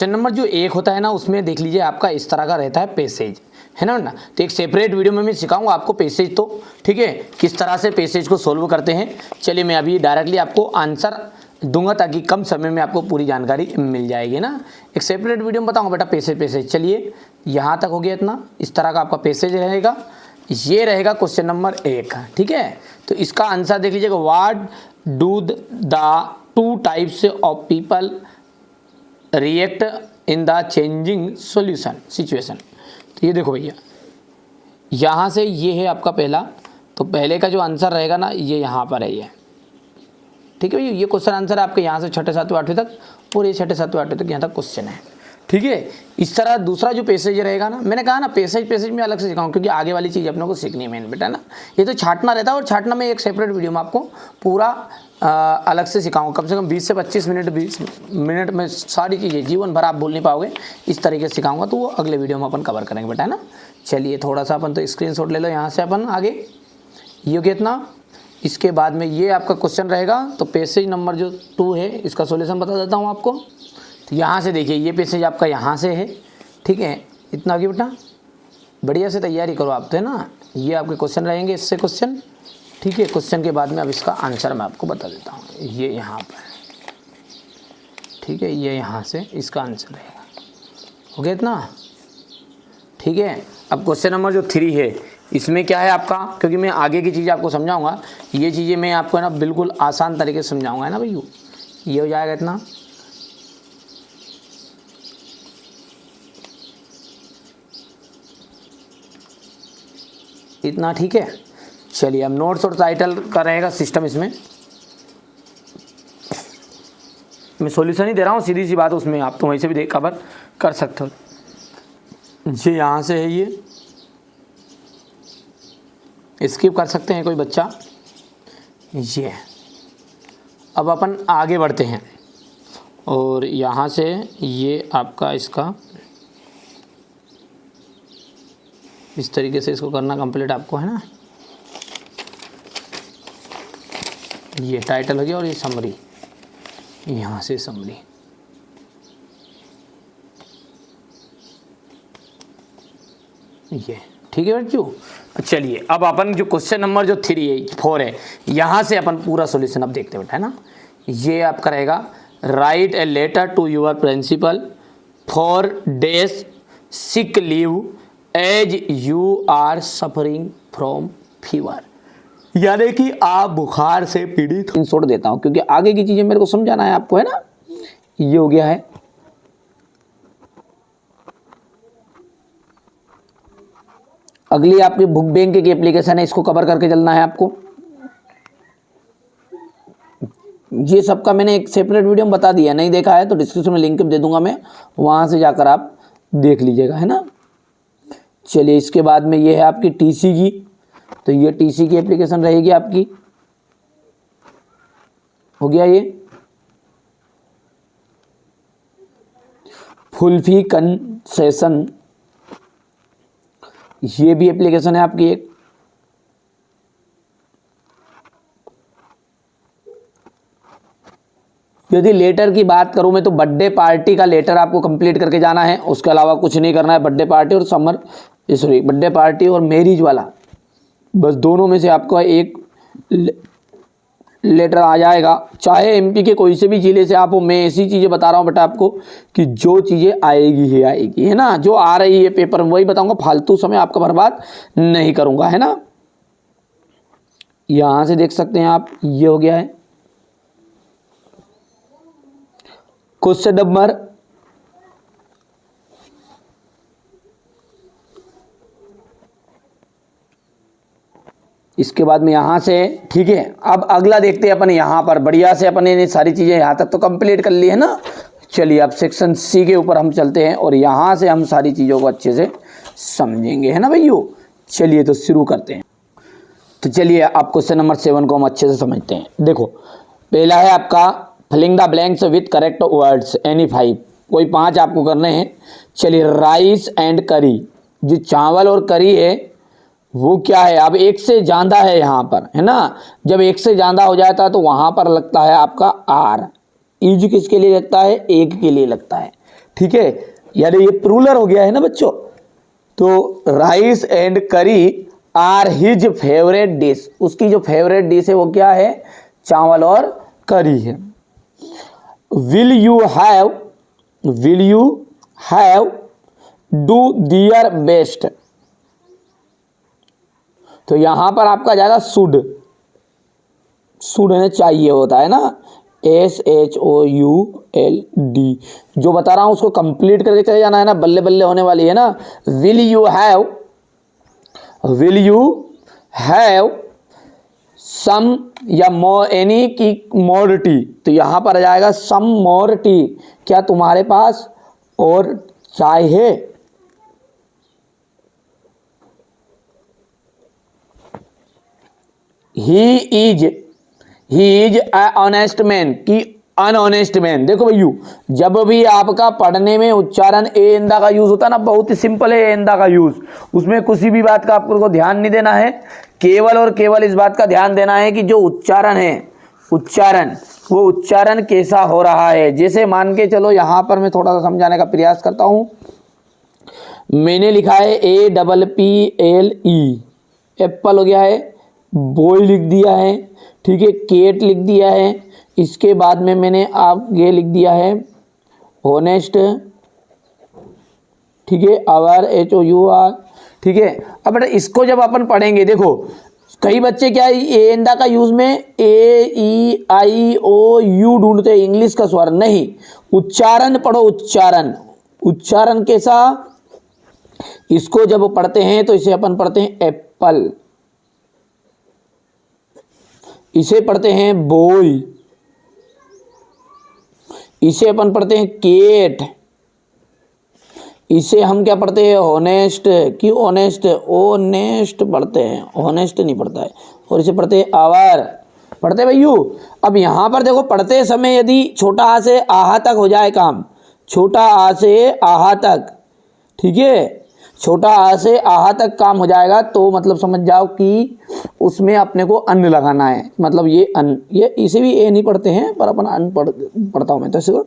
Question number जो 1 होता है ना, उसमें देख लीजिए आपका इस तरह का रहता है पैसेज, है ना। तो एक सेपरेट वीडियो में मैं सिखाऊंगा आपको पैसेज, तो ठीक है, किस तरह से पैसेज को सोल्व करते हैं। चलिए मैं अभी डायरेक्टली आपको आंसर दूंगा ताकि कम समय में आपको पूरी जानकारी मिल जाएगी ना। एक सेपरेट वीडियो में बताऊंगा बेटा पैसेज। चलिए यहाँ तक हो गया इतना, इस तरह का आपका पैसेज रहेगा। ये रहेगा क्वेश्चन नंबर 1, ठीक है। तो इसका आंसर देख लीजिएगा, what do the two types of people react in the changing solution situation. तो ये देखो भैया, यहाँ से ये है आपका पहला, तो पहले का जो आंसर रहेगा ना, ये यहाँ पर है ये, ठीक है भैया। ये क्वेश्चन आंसर आपके यहाँ से 6ठे 7वें 8वें तक और ये 6ठे 7वें 8वें तक यहाँ तक क्वेश्चन है, ठीक है। इस तरह दूसरा जो पैसेज रहेगा ना, मैंने कहा ना पैसेज में अलग से सिखाऊं क्योंकि आगे वाली चीज़ अपने को सीखनी है मेन बेटा ना। ये तो छाटना रहता है और छाटना में एक सेपरेट वीडियो में आपको पूरा अलग से सिखाऊंगा। कम से कम 20 से 25 मिनट 20 मिनट में सारी चीज़ें, जीवन भर आप बोल नहीं पाओगे, इस तरीके से सिखाऊंगा। तो वो अगले वीडियो में अपन कवर करेंगे बेटा ना। चलिए थोड़ा सा अपन तो स्क्रीनशॉट ले लो यहाँ से अपन आगे, ये कितना, इसके बाद में ये आपका क्वेश्चन रहेगा। तो पैसेज नंबर जो 2 है, इसका सॉल्यूशन बता देता हूँ आपको। तो यहाँ से देखिए, ये पैसेज आपका यहाँ से है, ठीक है। इतना आगे बेटा बढ़िया से तैयारी करो आप, तो है ना। ये आपके क्वेश्चन रहेंगे, इससे क्वेश्चन, ठीक है। क्वेश्चन के बाद में अब इसका आंसर मैं आपको बता देता हूँ। ये यहाँ पर, ठीक है, ये यहाँ से इसका आंसर रहेगा, हो गया इतना, ठीक है। अब क्वेश्चन नंबर जो 3 है, इसमें क्या है आपका, क्योंकि मैं आगे की चीज़ आपको समझाऊंगा, ये चीज़ें मैं आपको है ना बिल्कुल आसान तरीके से समझाऊंगा, है ना भैया। ये हो जाएगा इतना, इतना, ठीक है। चलिए अब नोट्स और टाइटल का रहेगा सिस्टम, इसमें मैं सॉल्यूशन ही दे रहा हूँ, सीधी सी बात, उसमें आप तो वहीं से भी कवर कर सकते हो। ये यहाँ से है, ये स्किप कर सकते हैं कोई बच्चा। ये अब अपन आगे बढ़ते हैं और यहाँ से ये आपका इसका इस तरीके से इसको करना कंप्लीट आपको, है ना। ये टाइटल हो गया और ये समरी, यहाँ से समरी, ये ठीक है बच्चों। चलिए अब अपन जो क्वेश्चन नंबर जो 3 है 4 है, यहाँ से अपन पूरा सॉल्यूशन अब देखते बेटा, है ना। ये आपका रहेगा, write a letter to your principal for days sick leave as you are suffering from fever, यानी कि आप बुखार से पीड़ित। छोड़ देता हूँ क्योंकि आगे की चीजें मेरे को समझाना है आपको, है ना। ये हो गया है, अगली आपकी बुक बैंक की एप्लीकेशन है, इसको कवर करके चलना है आपको। ये सबका मैंने एक सेपरेट वीडियो में बता दिया, नहीं देखा है तो डिस्क्रिप्शन में लिंक दे दूंगा मैं, वहां से जाकर आप देख लीजिएगा, है ना। चलिए इसके बाद में ये है आपकी टीसी की, तो ये टीसी की एप्लीकेशन रहेगी आपकी, हो गया ये। फुल फी कंसेशन, ये भी एप्लीकेशन है आपकी एक। यदि लेटर की बात करूं मैं, तो बर्थडे पार्टी का लेटर आपको कंप्लीट करके जाना है, उसके अलावा कुछ नहीं करना है। बर्थडे पार्टी और बर्थडे पार्टी और मैरिज वाला, बस दोनों में से आपका एक लेटर आ जाएगा, चाहे एमपी के कोई से भी जिले से आप हो। मैं ऐसी चीज़ें बता रहा हूँ बेटा आपको कि जो चीज़ें आएगी है ना, जो आ रही है पेपर में वही बताऊंगा, फालतू समय आपका बर्बाद नहीं करूंगा, है ना। यहां से देख सकते हैं आप, ये हो गया है क्वेश्चन नंबर, इसके बाद में यहाँ से, ठीक है। अब अगला देखते हैं अपन, यहाँ पर बढ़िया से अपन ने सारी चीज़ें यहाँ तक तो कंप्लीट कर ली है ना। चलिए अब सेक्शन सी के ऊपर हम चलते हैं और यहाँ से हम सारी चीज़ों को अच्छे से समझेंगे, है ना भैया। चलिए तो शुरू करते हैं। तो चलिए अब क्वेश्चन नंबर 7 को हम अच्छे से समझते हैं। देखो पहला है आपका, filling the blanks with correct words, any 5, कोई 5 आपको करने हैं। चलिए राइस एंड करी, जो चावल और करी है वो क्या है, अब एक से ज़्यादा है यहाँ पर, है ना। जब एक से ज़्यादा हो जाता है तो वहाँ पर लगता है आपका आर। इज किसके लिए लगता है, एक के लिए लगता है, ठीक है, यानी ये प्लूरल हो गया है ना बच्चों। तो राइस एंड करी आर हिज फेवरेट डिश, उसकी जो फेवरेट डिश है वो क्या है, चावल और करी है। Will you have do their best, तो यहां पर आपका जाएगा शुड ने चाहिए होता है ना, SHOULD, जो बता रहा हूं उसको कंप्लीट करके चले जाना है ना, बल्ले बल्ले होने वाली है ना। विल यू हैव सम या एनी की मोर टी, तो यहां पर आ जाएगा सम मोर टी, क्या तुम्हारे पास और चाय है। He is a honest man की अनऑनेस्ट मैन। देखो भैया, जब भी आपका पढ़ने में उच्चारण ए इंदा का यूज होता है ना, बहुत ही सिंपल है ए इंदा का यूज, उसमें किसी भी बात का आपको ध्यान नहीं देना है, केवल और केवल इस बात का ध्यान देना है कि जो उच्चारण है, वो उच्चारण कैसा हो रहा है। जैसे मान के चलो, यहां पर मैं थोड़ा सा समझाने का प्रयास करता हूं। मैंने लिखा है APPLE, एप्पल हो गया है, बॉय लिख दिया है, ठीक है, केट लिख दिया है, इसके बाद में मैंने आप ये लिख दिया है होनेस्ट, ठीक है, आवर HOUR, ठीक है। अब बेटा इसको जब अपन पढ़ेंगे, देखो कई बच्चे क्या है ए इंदा का यूज में AEIOU ढूंढते हैं, इंग्लिश का स्वर नहीं, उच्चारण पढ़ो, उच्चारण कैसा, इसको जब पढ़ते हैं तो इसे अपन पढ़ते हैं एप्पल, इसे पढ़ते हैं बॉय, इसे अपन पढ़ते हैं केट, इसे हम क्या पढ़ते हैं ऑनेस्ट की ओनेस्ट पढ़ते हैं, ऑनेस्ट नहीं पढ़ता है, और इसे पढ़ते हैं आवर, पढ़ते भैयू। अब यहां पर देखो पढ़ते समय यदि छोटा आ से आहा तक हो जाए काम, छोटा आ से आहा तक, ठीक है, छोटा आ से आहा तक काम हो जाएगा, तो मतलब समझ जाओ कि उसमें अपने को अन्न लगाना है, मतलब ये अन्न, ये इसे भी ए नहीं पढ़ते हैं पर अपन अन्न पढ़ता हूं मैं, तो इसको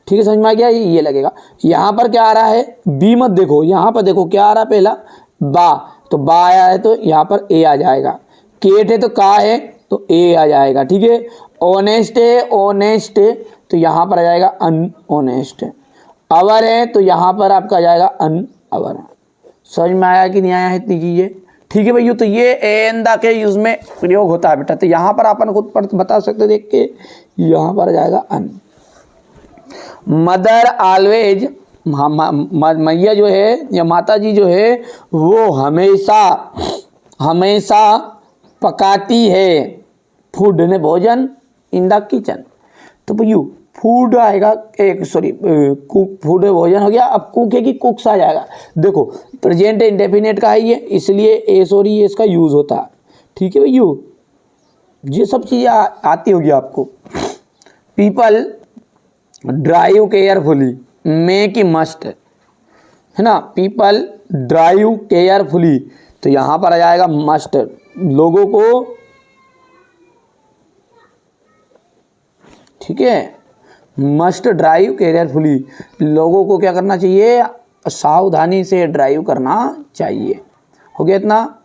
ठीक है, समझ में आ गया, ये लगेगा। यहाँ पर क्या आ रहा है, बी मत देखो, यहाँ पर देखो क्या आ रहा है, पहला बा, तो बा आया है तो यहाँ पर ए आ जाएगा, केट है तो का है तो ए आ जाएगा, ठीक है, ऑनेस्ट है तो यहाँ पर आ जाएगा अनऑनेस्ट, अवर है तो यहाँ पर आपका आ जाएगा अनअवर। समझ में आया कि नहीं आया है इतनी चीजें, ठीक है भैया। तो ये एंदा के यूज में प्रयोग होता है बेटा, तो यहाँ पर अपन खुद बता सकते, देख के यहाँ पर आ जाएगा अन। मदर ऑलवेज, मैया जो है या माता जी जो है वो हमेशा पकाती है फूड ने भोजन इन द किचन, तो भैया फूड आएगा, एक सॉरी कुक, फूड भोजन हो गया, अब कुक है कि कुक्स आ जाएगा। देखो प्रेजेंट इंडेफिनेट का है ये, इसलिए एस और एस का यूज होता है, ठीक है भैया, ये सब चीजें आती होगी आपको। पीपल ड्राइव केयरफुली, में की मस्ट है ना, पीपल ड्राइव केयरफुली, तो यहां पर आ जाएगा मस्ट, लोगों को, ठीक है, मस्ट ड्राइव केयरफुली, लोगों को क्या करना चाहिए, सावधानी से ड्राइव करना चाहिए। हो गया इतना।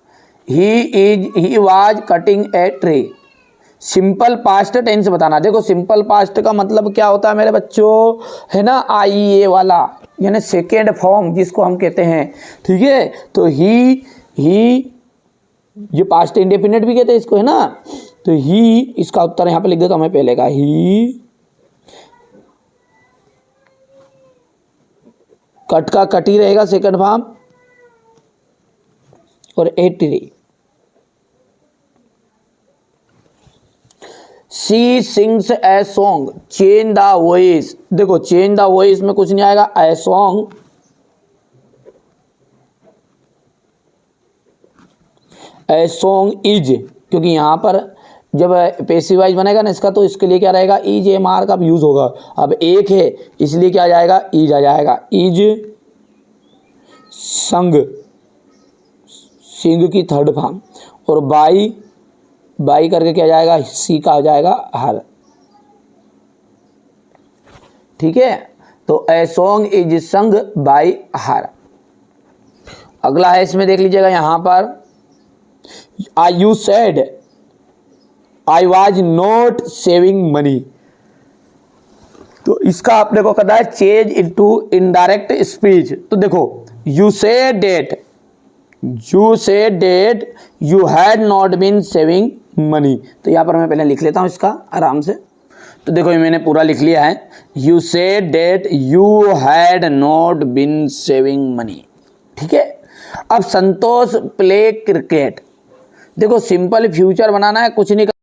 He was cutting a tree, simple past tense बताना। देखो सिंपल पास्ट का मतलब क्या होता है मेरे बच्चों, है ना, IE वाला, यानी सेकेंड फॉर्म जिसको हम कहते हैं, ठीक है। तो ही ये पास्ट इंडेफिनिट भी कहते हैं इसको, है ना। तो ही, इसका उत्तर यहां पे लिख देता हूं मैं पहले का, ही, कट का कट ही रहेगा सेकंड फॉर्म, और a tree. She sings a song, change the voice, देखो चेंज द वॉइस में कुछ नहीं आएगा, a song, A song is, क्योंकि यहां पर जब पैसिव वाइज बनेगा ना इसका, तो इसके लिए क्या रहेगा, इज एमआर का यूज होगा। अब एक है इसलिए क्या आ जाएगा, इज आ जाएगा, इज संग, सिंग की थर्ड फॉर्म, और बाई करके क्या जाएगा, सी का आ जाएगा हर, ठीक है। तो a song is sung by her. अगला है, इसमें देख लीजिएगा यहाँ पर, I you said I was not saving money. तो इसका आपने को करना है चेंज इनटू इनडायरेक्ट स्पीच। तो देखो, you say that you had not been saving money. तो यहाँ पर मैं पहले लिख लेता हूँ इसका आराम से। तो देखो, ये मैंने पूरा लिख लिया है, you say that you had not been saving money. ठीक है। अब संतोष प्ले क्रिकेट। देखो, सिंपल फ्यूचर बनाना है, कुछ नहीं